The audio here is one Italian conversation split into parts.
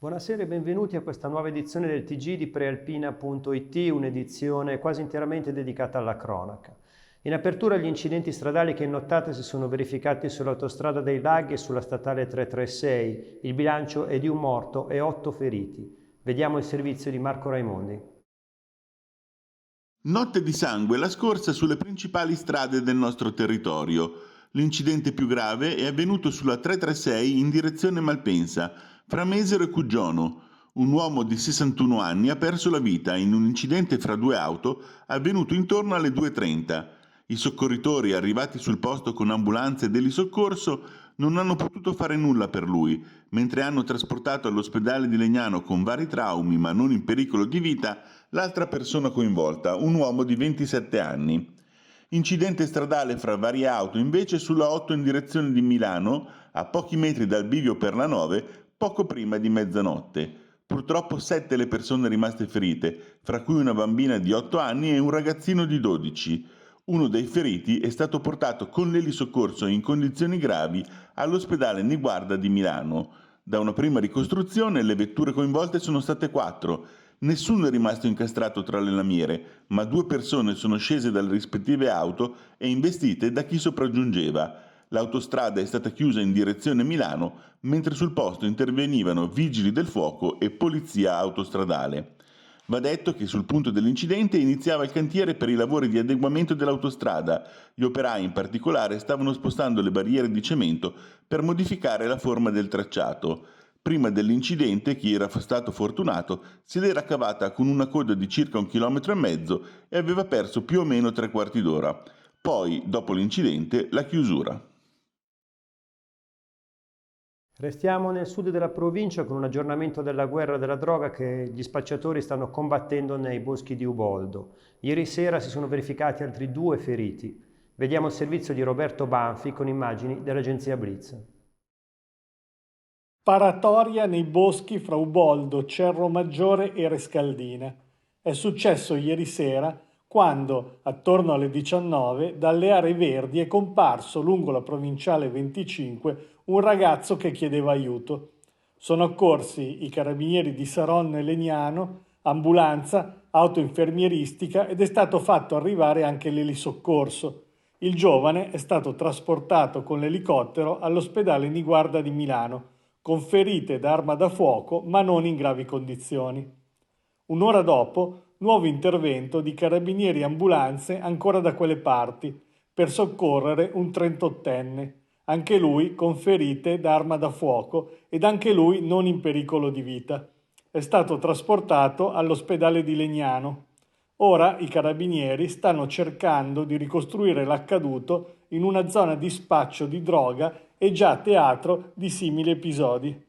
Buonasera e benvenuti a questa nuova edizione del TG di Prealpina.it, un'edizione quasi interamente dedicata alla cronaca. In apertura gli incidenti stradali che in nottata si sono verificati sull'autostrada dei Laghi e sulla statale 336. Il bilancio è di un morto e 8 feriti. Vediamo il servizio di Marco Raimondi. Notte di sangue la scorsa sulle principali strade del nostro territorio. L'incidente più grave è avvenuto sulla 336 in direzione Malpensa, fra Mesero e Cuggiono. Un uomo di 61 anni ha perso la vita in un incidente fra due auto avvenuto intorno alle 2:30. I soccorritori arrivati sul posto con ambulanze dell'Isoccorso non hanno potuto fare nulla per lui, mentre hanno trasportato all'ospedale di Legnano con vari traumi ma non in pericolo di vita l'altra persona coinvolta, un uomo di 27 anni. Incidente stradale fra varie auto invece sulla 8 in direzione di Milano, a pochi metri dal bivio per la 9, poco prima di mezzanotte. Purtroppo 7 le persone rimaste ferite, fra cui una bambina di 8 anni e un ragazzino di 12. Uno dei feriti è stato portato con l'elisoccorso in condizioni gravi all'ospedale Niguarda di Milano. Da una prima ricostruzione le vetture coinvolte sono state 4. Nessuno è rimasto incastrato tra le lamiere, ma 2 persone sono scese dalle rispettive auto e investite da chi sopraggiungeva. L'autostrada è stata chiusa in direzione Milano, mentre sul posto intervenivano vigili del fuoco e polizia autostradale. Va detto che sul punto dell'incidente iniziava il cantiere per i lavori di adeguamento dell'autostrada. Gli operai in particolare stavano spostando le barriere di cemento per modificare la forma del tracciato. Prima dell'incidente chi era stato fortunato se l'era cavata con una coda di circa 1,5 km e aveva perso più o meno 3/4 d'ora. Poi, dopo l'incidente, la chiusura. Restiamo nel sud della provincia con un aggiornamento della guerra della droga che gli spacciatori stanno combattendo nei boschi di Uboldo. Ieri sera si sono verificati altri 2 feriti. Vediamo il servizio di Roberto Banfi con immagini dell'agenzia Blitz. Paratoria nei boschi fra Uboldo, Cerro Maggiore e Rescaldina. È successo ieri sera quando, attorno alle 19, dalle aree verdi è comparso lungo la provinciale 25 un ragazzo che chiedeva aiuto. Sono accorsi i carabinieri di Saronno e Legnano, ambulanza, auto infermieristica ed è stato fatto arrivare anche l'elisoccorso. Il giovane è stato trasportato con l'elicottero all'ospedale Niguarda di Milano, con ferite da arma da fuoco ma non in gravi condizioni. Un'ora dopo, nuovo intervento di carabinieri e ambulanze ancora da quelle parti, per soccorrere un 38enne, anche lui con ferite da arma da fuoco ed anche lui non in pericolo di vita. È stato trasportato all'ospedale di Legnano. Ora i carabinieri stanno cercando di ricostruire l'accaduto in una zona di spaccio di droga e già teatro di simili episodi.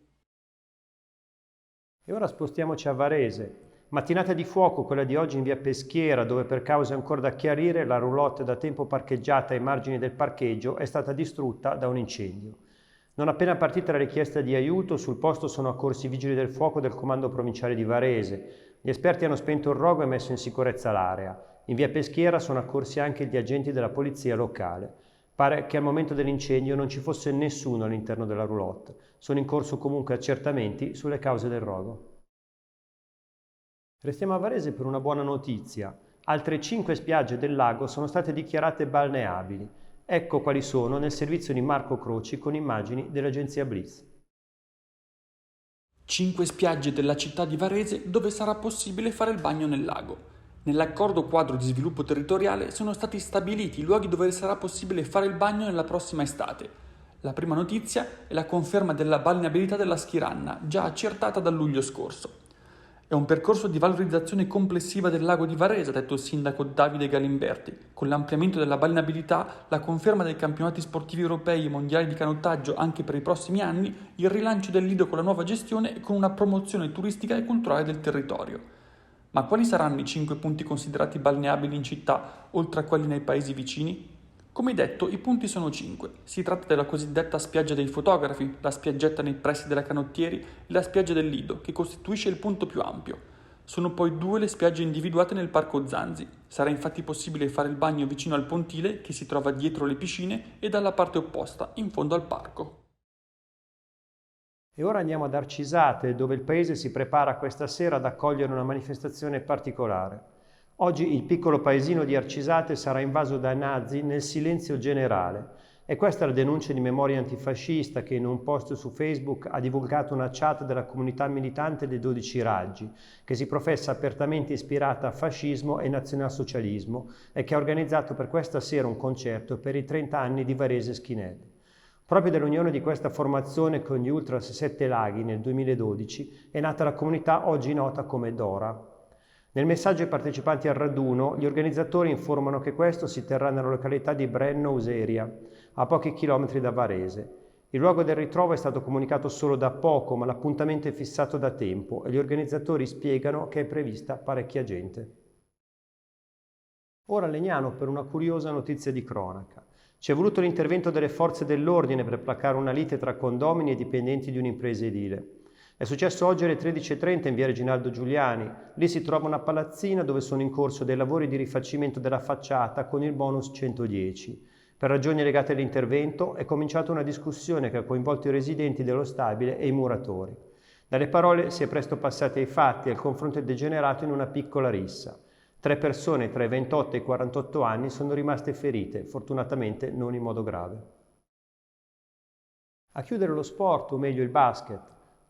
E ora spostiamoci a Varese. Mattinata di fuoco quella di oggi in via Peschiera, dove per cause ancora da chiarire la roulotte da tempo parcheggiata ai margini del parcheggio è stata distrutta da un incendio. Non appena partita la richiesta di aiuto, sul posto sono accorsi i vigili del fuoco del comando provinciale di Varese. Gli esperti hanno spento il rogo e messo in sicurezza l'area. In via Peschiera sono accorsi anche gli agenti della polizia locale. Pare che al momento dell'incendio non ci fosse nessuno all'interno della roulotte. Sono in corso comunque accertamenti sulle cause del rogo. Restiamo a Varese per una buona notizia. Altre 5 spiagge del lago sono state dichiarate balneabili. Ecco quali sono nel servizio di Marco Croci con immagini dell'agenzia Blitz. 5 spiagge della città di Varese dove sarà possibile fare il bagno nel lago. Nell'accordo quadro di sviluppo territoriale sono stati stabiliti i luoghi dove sarà possibile fare il bagno nella prossima estate. La prima notizia è la conferma della balneabilità della Schiranna, già accertata dal luglio scorso. È un percorso di valorizzazione complessiva del lago di Varese, ha detto il sindaco Davide Galimberti, con l'ampliamento della balneabilità, la conferma dei campionati sportivi europei e mondiali di canottaggio anche per i prossimi anni, il rilancio del lido con la nuova gestione e con una promozione turistica e culturale del territorio. Ma quali saranno i 5 punti considerati balneabili in città, oltre a quelli nei paesi vicini? Come detto, i punti sono 5. Si tratta della cosiddetta spiaggia dei fotografi, la spiaggetta nei pressi della Canottieri e la spiaggia del Lido, che costituisce il punto più ampio. Sono poi 2 le spiagge individuate nel Parco Zanzi. Sarà infatti possibile fare il bagno vicino al pontile, che si trova dietro le piscine, e dalla parte opposta, in fondo al parco. E ora andiamo ad Arcisate, dove il paese si prepara questa sera ad accogliere una manifestazione particolare. Oggi il piccolo paesino di Arcisate sarà invaso dai nazi nel silenzio generale. E questa è la denuncia di Memoria Antifascista che in un post su Facebook ha divulgato una chat della comunità militante dei 12 Raggi, che si professa apertamente ispirata a fascismo e nazionalsocialismo e che ha organizzato per questa sera un concerto per i 30 anni di Varese Skinhead. Proprio dall'unione di questa formazione con gli Ultras Sette Laghi nel 2012 è nata la comunità oggi nota come Dora. Nel messaggio ai partecipanti al raduno, gli organizzatori informano che questo si terrà nella località di Brenno Useria, a pochi chilometri da Varese. Il luogo del ritrovo è stato comunicato solo da poco, ma l'appuntamento è fissato da tempo e gli organizzatori spiegano che è prevista parecchia gente. Ora a Legnano per una curiosa notizia di cronaca. Ci è voluto l'intervento delle forze dell'ordine per placare una lite tra condomini e dipendenti di un'impresa edile. È successo oggi alle 13:30 in via Reginaldo Giuliani. Lì si trova una palazzina dove sono in corso dei lavori di rifacimento della facciata con il bonus 110. Per ragioni legate all'intervento è cominciata una discussione che ha coinvolto i residenti dello stabile e i muratori. Dalle parole si è presto passati ai fatti e il confronto è degenerato in una piccola rissa. 3 persone tra i 28 e i 48 anni sono rimaste ferite, fortunatamente non in modo grave. A chiudere lo sport, o meglio il basket.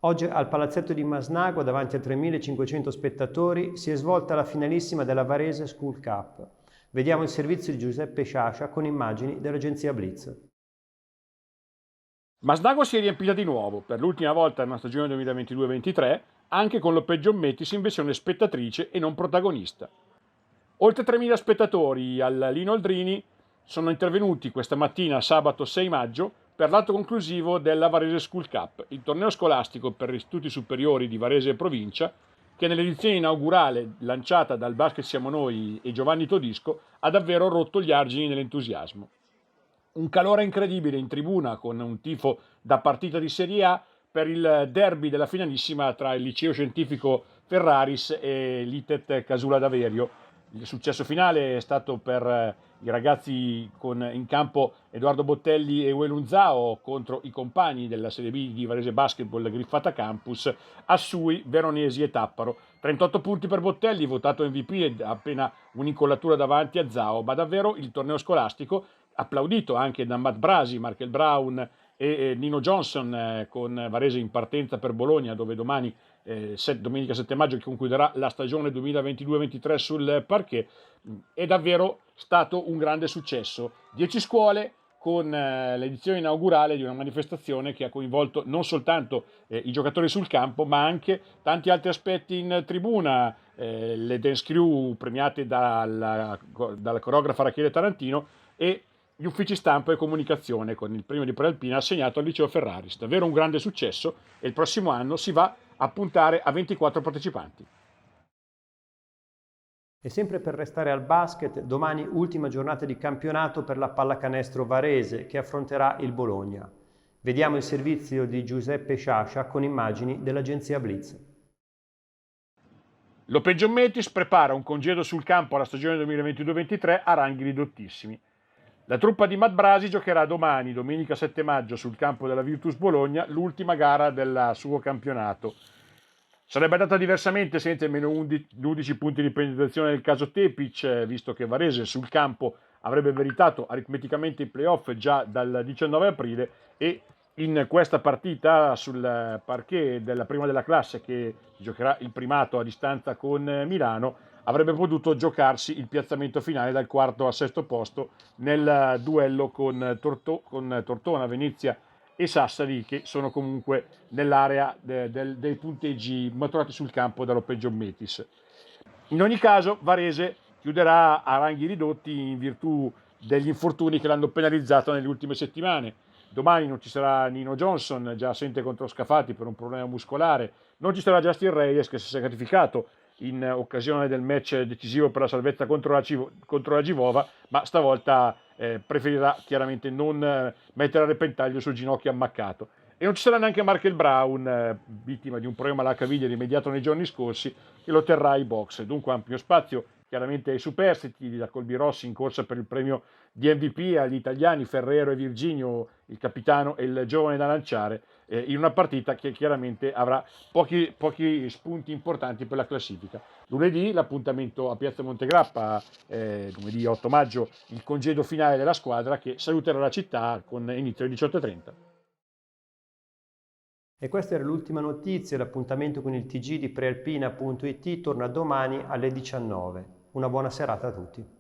Oggi al palazzetto di Masnagua, davanti a 3.500 spettatori, si è svolta la finalissima della Varese School Cup. Vediamo il servizio di Giuseppe Sciascia con immagini dell'agenzia Blitz. Masnagua si è riempita di nuovo, per l'ultima volta nella stagione 2022-23, anche con l'Oppeggio Mettis in versione spettatrice e non protagonista. Oltre 3.000 spettatori al Lino Oldrini sono intervenuti questa mattina, sabato 6 maggio, per l'atto conclusivo della Varese School Cup, il torneo scolastico per gli istituti superiori di Varese e provincia, che nell'edizione inaugurale lanciata dal Basket Siamo Noi e Giovanni Todisco ha davvero rotto gli argini dell'entusiasmo. Un calore incredibile in tribuna con un tifo da partita di Serie A per il derby della finalissima tra il Liceo Scientifico Ferraris e l'Itet Casula d'Averio. Il successo finale è stato per i ragazzi con in campo Edoardo Bottelli e Uelun Zhao contro i compagni della Serie B di Varese Basketball Griffata Campus, Assui, Veronesi e Tapparo. 38 punti per Bottelli, votato MVP e appena un'incollatura davanti a Zhao, ma davvero il torneo scolastico, applaudito anche da Matt Brasi, Markel Brown e Nino Johnson con Varese in partenza per Bologna, dove domani domenica 7 maggio concluderà la stagione 2022-23 sul parquet. È davvero stato un grande successo. 10 scuole con l'edizione inaugurale di una manifestazione che ha coinvolto non soltanto i giocatori sul campo, ma anche tanti altri aspetti in tribuna, le dance crew premiate dalla coreografa Rachele Tarantino e gli uffici stampa e comunicazione con il premio di Prealpina assegnato al Liceo Ferraris. Davvero un grande successo e il prossimo anno si va a puntare a 24 partecipanti. E sempre per restare al basket, domani ultima giornata di campionato per la pallacanestro Varese che affronterà il Bologna. Vediamo il servizio di Giuseppe Sciascia con immagini dell'agenzia Blitz. L'Oppeggio Mettis prepara un congedo sul campo alla stagione 2022-23 a ranghi ridottissimi. La truppa di Matt Brasi giocherà domani, domenica 7 maggio, sul campo della Virtus Bologna, l'ultima gara del suo campionato. Sarebbe andata diversamente senza i meno 11 punti di penalizzazione del caso Tepic, visto che Varese sul campo avrebbe meritato aritmeticamente i playoff già dal 19 aprile e in questa partita sul parquet della prima della classe, che giocherà il primato a distanza con Milano, avrebbe potuto giocarsi il piazzamento finale dal quarto al sesto posto nel duello con Tortona, Venezia e Sassari, che sono comunque nell'area dei punteggi maturati sul campo dall'Oppeggio Mettis. In ogni caso Varese chiuderà a ranghi ridotti in virtù degli infortuni che l'hanno penalizzato nelle ultime settimane. Domani non ci sarà Nino Johnson, già assente contro Scafati per un problema muscolare, non ci sarà Justin Reyes, che si è sacrificato in occasione del match decisivo per la salvezza contro la Givova, ma stavolta preferirà chiaramente non mettere a repentaglio il suo ginocchio ammaccato. E non ci sarà neanche Markel Brown, vittima di un problema alla caviglia rimediato nei giorni scorsi, che lo terrà ai box. Dunque ampio spazio chiaramente ai superstiti, da Colby-Rossi in corsa per il premio di MVP, agli italiani Ferrero e Virginio, il capitano e il giovane da lanciare, in una partita che chiaramente avrà pochi spunti importanti per la classifica. Lunedì l'appuntamento a Piazza Montegrappa, lunedì 8 maggio, il congedo finale della squadra che saluterà la città con inizio alle 18:30. E questa era l'ultima notizia, l'appuntamento con il TG di prealpina.it torna domani alle 19. Una buona serata a tutti.